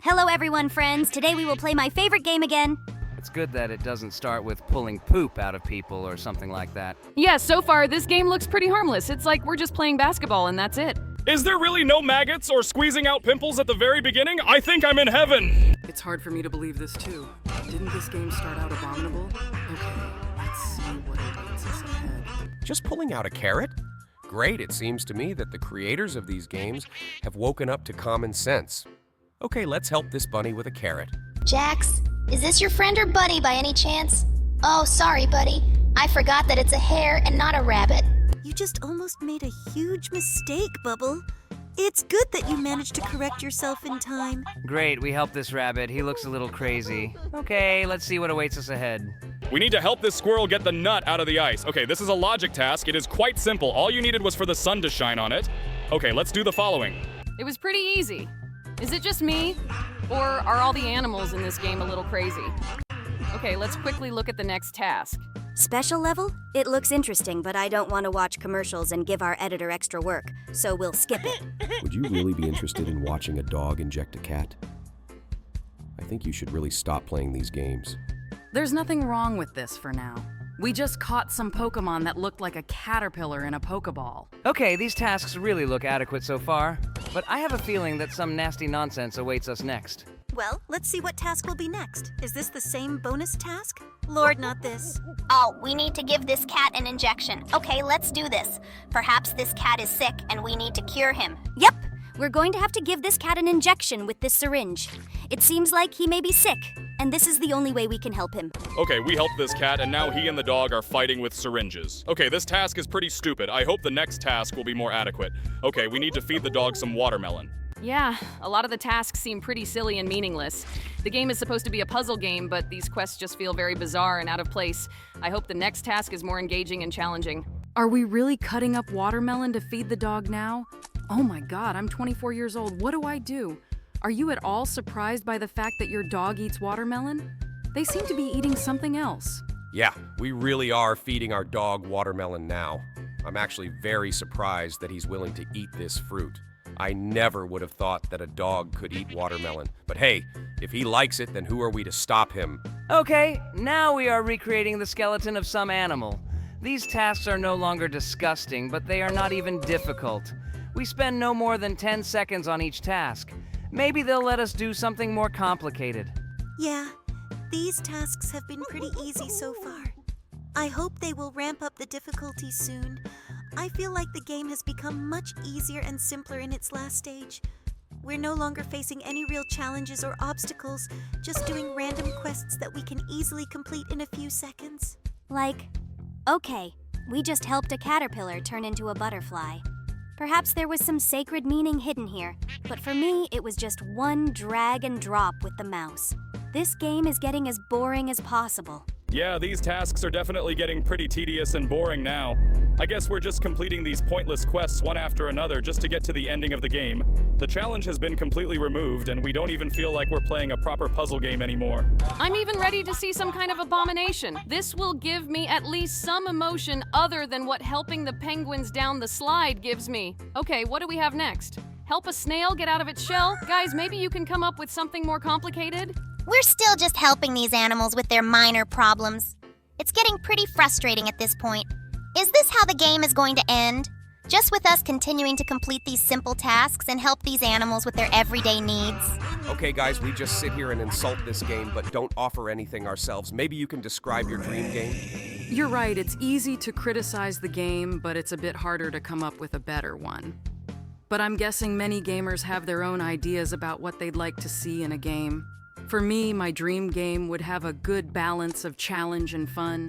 Hello everyone, friends. Today we will play my favorite game again. It's good that it doesn't start with pulling poop out of people or something like that. Yeah, so far this game looks pretty harmless. It's like we're just playing basketball and that's it. Is there really no maggots or squeezing out pimples at the very beginning? I think I'm in heaven! It's hard for me to believe this too. Didn't this game start out abominable? Okay, let's see what awaits us ahead. Just pulling out a carrot? Great, it seems to me that the creators of these games have woken up to common sense. Okay, let's help this bunny with a carrot. Jax, is this your friend or buddy by any chance? Oh, sorry, buddy. I forgot that it's a hare and not a rabbit. You just almost made a huge mistake, Bubble. It's good that you managed to correct yourself in time. Great, we helped this rabbit. He looks a little crazy. Okay, let's see what awaits us ahead. We need to help this squirrel get the nut out of the ice. Okay, this is a logic task. It is quite simple. All you needed was for the sun to shine on it. Okay, let's do the following. It was pretty easy. Is it just me? Or are all the animals in this game a little crazy? Okay, let's quickly look at the next task. Special level? It looks interesting, but I don't want to watch commercials and give our editor extra work, so we'll skip it. Would you really be interested in watching a dog inject a cat? I think you should really stop playing these games. There's nothing wrong with this for now. We just caught some Pokemon that looked like a caterpillar in a Pokeball. Okay, these tasks really look adequate so far, but I have a feeling that some nasty nonsense awaits us next. Well, let's see what task will be next. Is this the same bonus task? Lord, not this. Oh, we need to give this cat an injection. Okay, let's do this. Perhaps this cat is sick and we need to cure him. Yep, we're going to have to give this cat an injection with this syringe. It seems like he may be sick, and this is the only way we can help him. Okay, we helped this cat, and now he and the dog are fighting with syringes. Okay, this task is pretty stupid. I hope the next task will be more adequate. Okay, we need to feed the dog some watermelon. Yeah, a lot of the tasks seem pretty silly and meaningless. The game is supposed to be a puzzle game, but these quests just feel very bizarre and out of place. I hope the next task is more engaging and challenging. Are we really cutting up watermelon to feed the dog now? Oh my god, I'm 24 years old. What do I do? Are you at all surprised by the fact that your dog eats watermelon? They seem to be eating something else. Yeah, we really are feeding our dog watermelon now. I'm actually very surprised that he's willing to eat this fruit. I never would have thought that a dog could eat watermelon. But hey, if he likes it, then who are we to stop him? Okay, now we are recreating the skeleton of some animal. These tasks are no longer disgusting, but they are not even difficult. We spend no more than 10 seconds on each task. Maybe they'll let us do something more complicated. Yeah, these tasks have been pretty easy so far. I hope they will ramp up the difficulty soon. I feel like the game has become much easier and simpler in its last stage. We're no longer facing any real challenges or obstacles, just doing random quests that we can easily complete in a few seconds. Like, okay, we just helped a caterpillar turn into a butterfly. Perhaps there was some sacred meaning hidden here, but for me, it was just one drag and drop with the mouse. This game is getting as boring as possible. Yeah, these tasks are definitely getting pretty tedious and boring now. I guess we're just completing these pointless quests one after another just to get to the ending of the game. The challenge has been completely removed, and we don't even feel like we're playing a proper puzzle game anymore. I'm even ready to see some kind of abomination. This will give me at least some emotion other than what helping the penguins down the slide gives me. Okay, what do we have next? Help a snail get out of its shell? Guys, maybe you can come up with something more complicated? We're still just helping these animals with their minor problems. It's getting pretty frustrating at this point. Is this how the game is going to end? Just with us continuing to complete these simple tasks and help these animals with their everyday needs? Okay, guys, we just sit here and insult this game, but don't offer anything ourselves. Maybe you can describe your dream game? You're right, it's easy to criticize the game, but it's a bit harder to come up with a better one. But I'm guessing many gamers have their own ideas about what they'd like to see in a game. For me, my dream game would have a good balance of challenge and fun.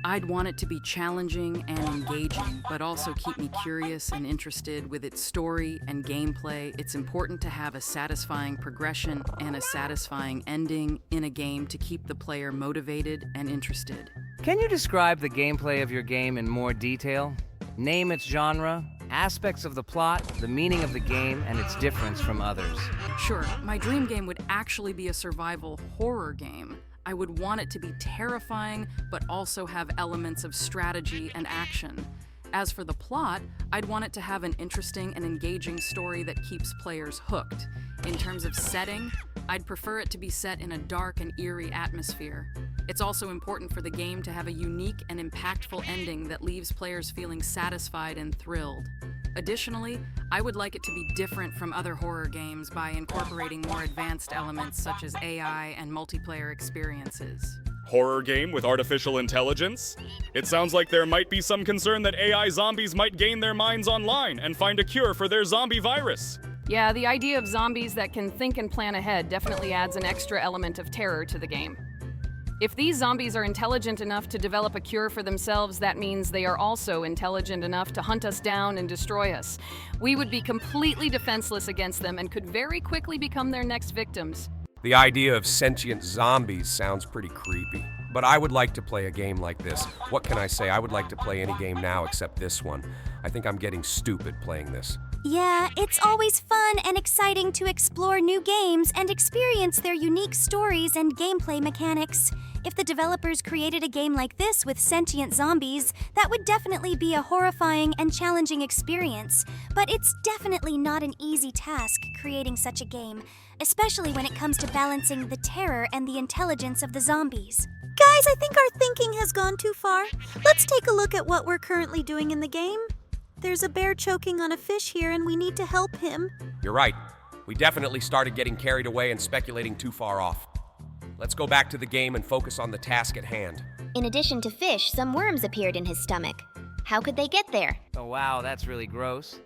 I'd want it to be challenging and engaging, but also keep me curious and interested with its story and gameplay. It's important to have a satisfying progression and a satisfying ending in a game to keep the player motivated and interested. Can you describe the gameplay of your game in more detail? Name its genre, aspects of the plot, the meaning of the game, and its difference from others. Sure, my dream game would actually be a survival horror game. I would want it to be terrifying, but also have elements of strategy and action. As for the plot, I'd want it to have an interesting and engaging story that keeps players hooked. In terms of setting, I'd prefer it to be set in a dark and eerie atmosphere. It's also important for the game to have a unique and impactful ending that leaves players feeling satisfied and thrilled. Additionally, I would like it to be different from other horror games by incorporating more advanced elements such as AI and multiplayer experiences. Horror game with artificial intelligence? It sounds like there might be some concern that AI zombies might gain their minds online and find a cure for their zombie virus. Yeah, the idea of zombies that can think and plan ahead definitely adds an extra element of terror to the game. If these zombies are intelligent enough to develop a cure for themselves, that means they are also intelligent enough to hunt us down and destroy us. We would be completely defenseless against them and could very quickly become their next victims. The idea of sentient zombies sounds pretty creepy. But I would like to play a game like this. What can I say? I would like to play any game now except this one. I think I'm getting stupid playing this. Yeah, it's always fun and exciting to explore new games and experience their unique stories and gameplay mechanics. If the developers created a game like this with sentient zombies, that would definitely be a horrifying and challenging experience. But it's definitely not an easy task creating such a game, especially when it comes to balancing the terror and the intelligence of the zombies. Guys, I think our thinking has gone too far. Let's take a look at what we're currently doing in the game. There's a bear choking on a fish here and we need to help him. You're right. We definitely started getting carried away and speculating too far off. Let's go back to the game and focus on the task at hand. In addition to fish, some worms appeared in his stomach. How could they get there? Oh wow, that's really gross.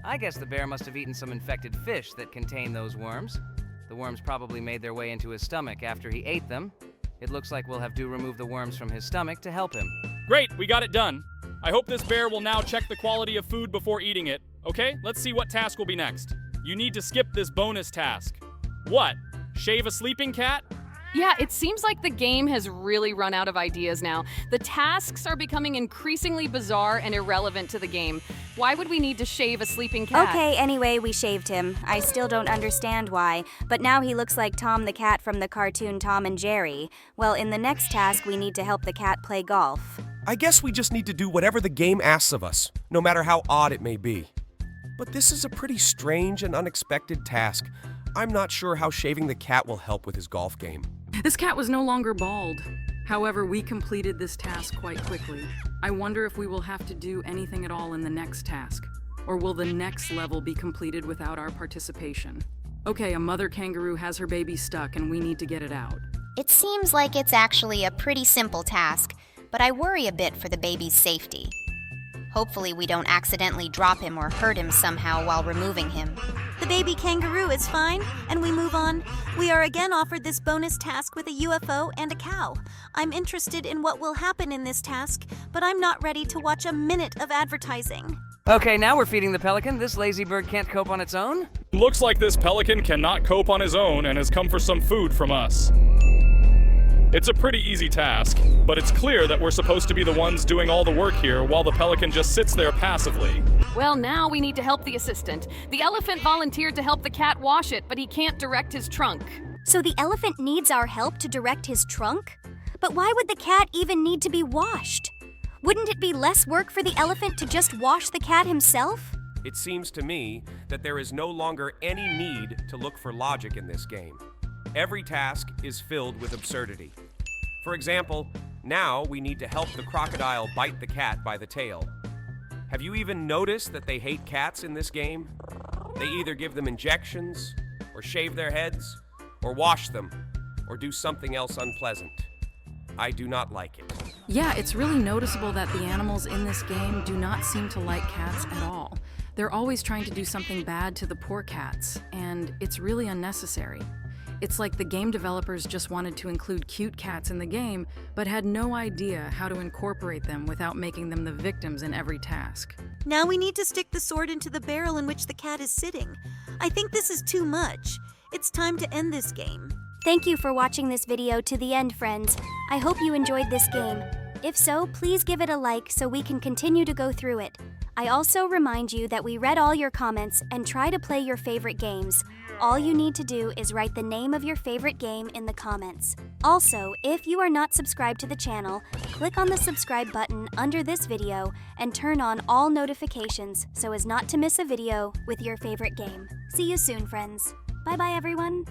I guess the bear must have eaten some infected fish that contain those worms. The worms probably made their way into his stomach after he ate them. It looks like we'll have to remove the worms from his stomach to help him. Great, we got it done. I hope this bear will now check the quality of food before eating it. Okay, let's see what task will be next. You need to skip this bonus task. What? Shave a sleeping cat? Yeah, it seems like the game has really run out of ideas now. The tasks are becoming increasingly bizarre and irrelevant to the game. Why would we need to shave a sleeping cat? Okay, anyway, we shaved him. I still don't understand why, but now he looks like Tom the cat from the cartoon Tom and Jerry. Well, in the next task, we need to help the cat play golf. I guess we just need to do whatever the game asks of us, no matter how odd it may be. But this is a pretty strange and unexpected task. I'm not sure how shaving the cat will help with his golf game. This cat was no longer bald. However, we completed this task quite quickly. I wonder if we will have to do anything at all in the next task. Or will the next level be completed without our participation? Okay, a mother kangaroo has her baby stuck and we need to get it out. It seems like it's actually a pretty simple task, but I worry a bit for the baby's safety. Hopefully we don't accidentally drop him or hurt him somehow while removing him. The baby kangaroo is fine, and we move on. We are again offered this bonus task with a UFO and a cow. I'm interested in what will happen in this task, but I'm not ready to watch a minute of advertising. Okay, now we're feeding the pelican. This lazy bird can't cope on its own. Looks like this pelican cannot cope on his own and has come for some food from us. It's a pretty easy task, but it's clear that we're supposed to be the ones doing all the work here while the pelican just sits there passively. Well, now we need to help the assistant. The elephant volunteered to help the cat wash it, but he can't direct his trunk. So the elephant needs our help to direct his trunk? But why would the cat even need to be washed? Wouldn't it be less work for the elephant to just wash the cat himself? It seems to me that there is no longer any need to look for logic in this game. Every task is filled with absurdity. For example, now we need to help the crocodile bite the cat by the tail. Have you even noticed that they hate cats in this game? They either give them injections, or shave their heads, or wash them, or do something else unpleasant. I do not like it. Yeah, it's really noticeable that the animals in this game do not seem to like cats at all. They're always trying to do something bad to the poor cats, and it's really unnecessary. It's like the game developers just wanted to include cute cats in the game, but had no idea how to incorporate them without making them the victims in every task. Now we need to stick the sword into the barrel in which the cat is sitting. I think this is too much. It's time to end this game. Thank you for watching this video to the end, friends. I hope you enjoyed this game. If so, please give it a like so we can continue to go through it. I also remind you that we read all your comments and try to play your favorite games. All you need to do is write the name of your favorite game in the comments. Also, if you are not subscribed to the channel, click on the subscribe button under this video and turn on all notifications so as not to miss a video with your favorite game. See you soon, friends. Bye-bye, everyone.